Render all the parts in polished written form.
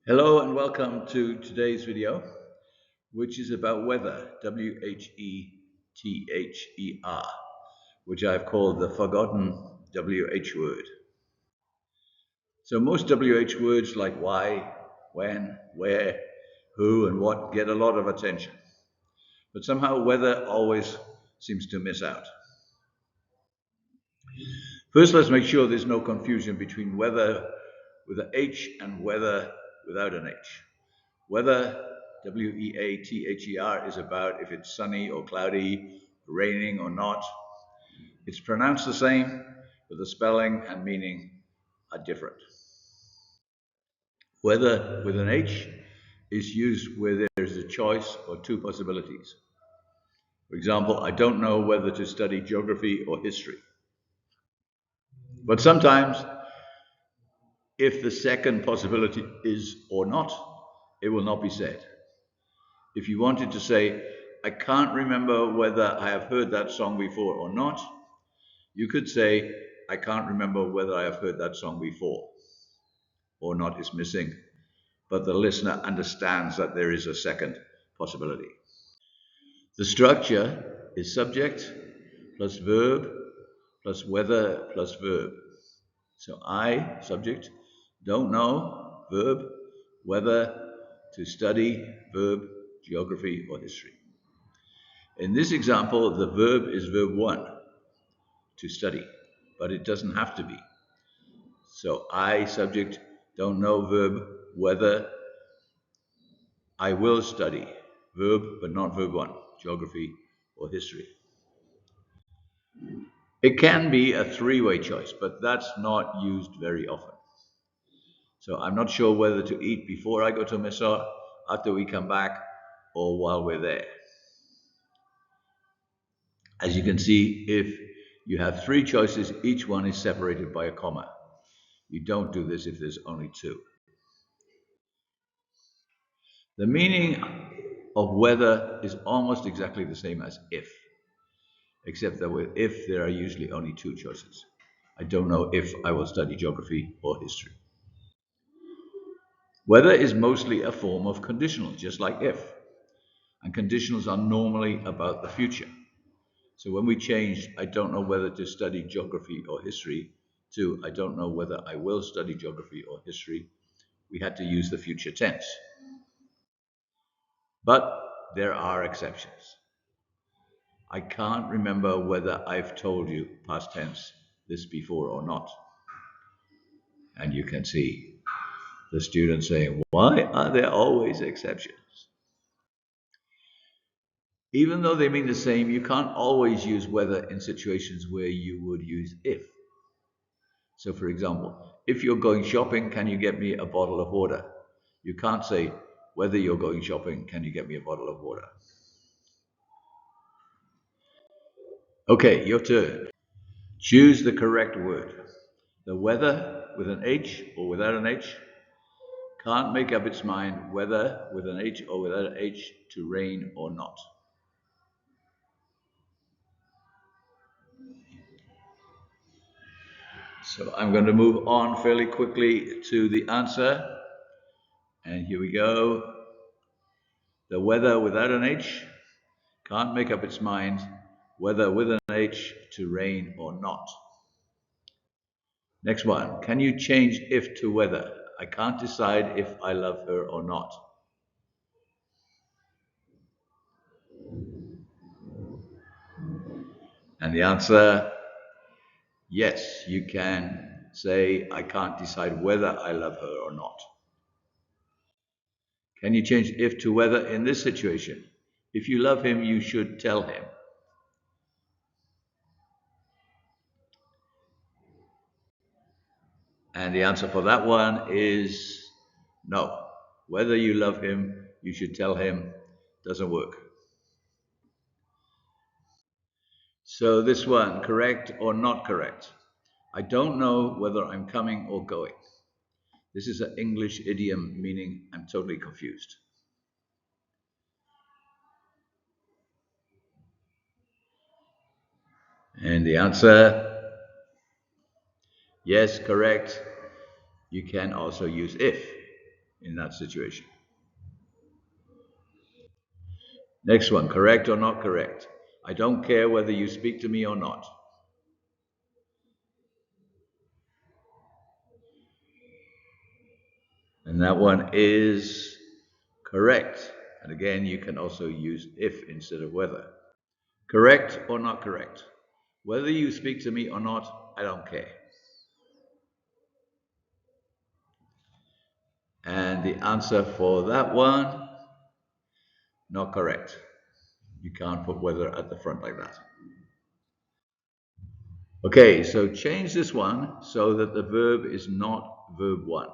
Hello and welcome to today's video, which is about weather, W-H-E-T-H-E-R, which I've called the forgotten WH word. So most WH words like why, when, where, who, and what get a lot of attention. But somehow weather always seems to miss out. First, let's make sure there's no confusion between weather with an H and weather without an H. Weather, W-E-A-T-H-E-R, is about if it's sunny or cloudy, raining or not. It's pronounced the same, but the spelling and meaning are different. Weather with an H is used where there's a choice or two possibilities. For example, I don't know whether to study geography or history. But sometimes, if the second possibility is or not, it will not be said. If you wanted to say, I can't remember whether I have heard that song before or not, you could say, I can't remember whether I have heard that song before. Or not is missing, but the listener understands that there is a second possibility. The structure is subject plus verb plus weather plus verb. So I, subject, don't know, verb, whether, to study, verb, geography or history. In this example, the verb is verb 1, to study, but it doesn't have to be. So I, subject, don't know, verb, whether, I will study, verb, but not verb 1, geography or history. It can be a three-way choice, but that's not used very often. So I'm not sure whether to eat before I go to Mysore, after we come back, or while we're there. As you can see, if you have three choices, each one is separated by a comma. You don't do this if there's only two. The meaning of whether is almost exactly the same as if, except that with if there are usually only two choices. I don't know if I will study geography or history. Whether is mostly a form of conditional, just like if. And conditionals are normally about the future. So when we changed, I don't know whether to study geography or history, to I don't know whether I will study geography or history, we had to use the future tense. But there are exceptions. I can't remember whether I've told you, past tense, this before or not. And you can see the student saying, why are there always exceptions? Even though they mean the same, you can't always use whether in situations where you would use if. So for example, if you're going shopping, can you get me a bottle of water? You can't say, whether you're going shopping, can you get me a bottle of water? Okay, your turn. Choose the correct word. The weather with an H or without an H can't make up its mind whether with an H or without an H to rain or not. So I'm going to move on fairly quickly to the answer. And here we go. The weather without an H can't make up its mind whether with an H to rain or not. Next one. Can you change if to whether? I can't decide if I love her or not. And the answer, yes, you can say, I can't decide whether I love her or not. Can you change if to whether in this situation? If you love him, you should tell him. And the answer for that one is no. Whether you love him, you should tell him, doesn't work. So this one, correct or not correct? I don't know whether I'm coming or going. This is an English idiom meaning I'm totally confused. And the answer, yes, correct. You can also use if. in that situation. Next one, correct or not correct? I don't care whether you speak to me or not. And that one is correct. And again, you can also use if instead of whether. Correct or not correct? Whether you speak to me or not, I don't care. And the answer for that one, not correct. You can't put whether at the front like that. Okay, so change this one so that the verb is not verb one.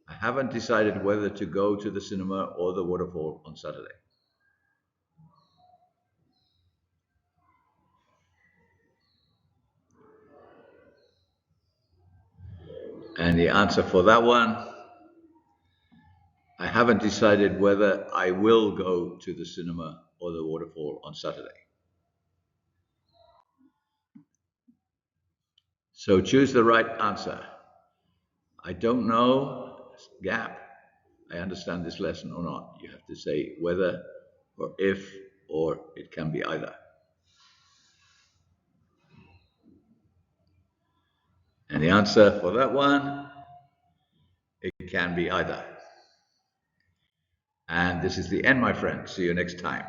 I haven't decided whether to go to the cinema or the waterfall on Saturday. And the answer for that one, I haven't decided whether I will go to the cinema or the waterfall on Saturday. So choose the right answer. I don't know, gap. I understand this lesson or not. You have to say whether or if, or it can be either. And the answer for that one, it can be either. And this is the end, my friends. See you next time.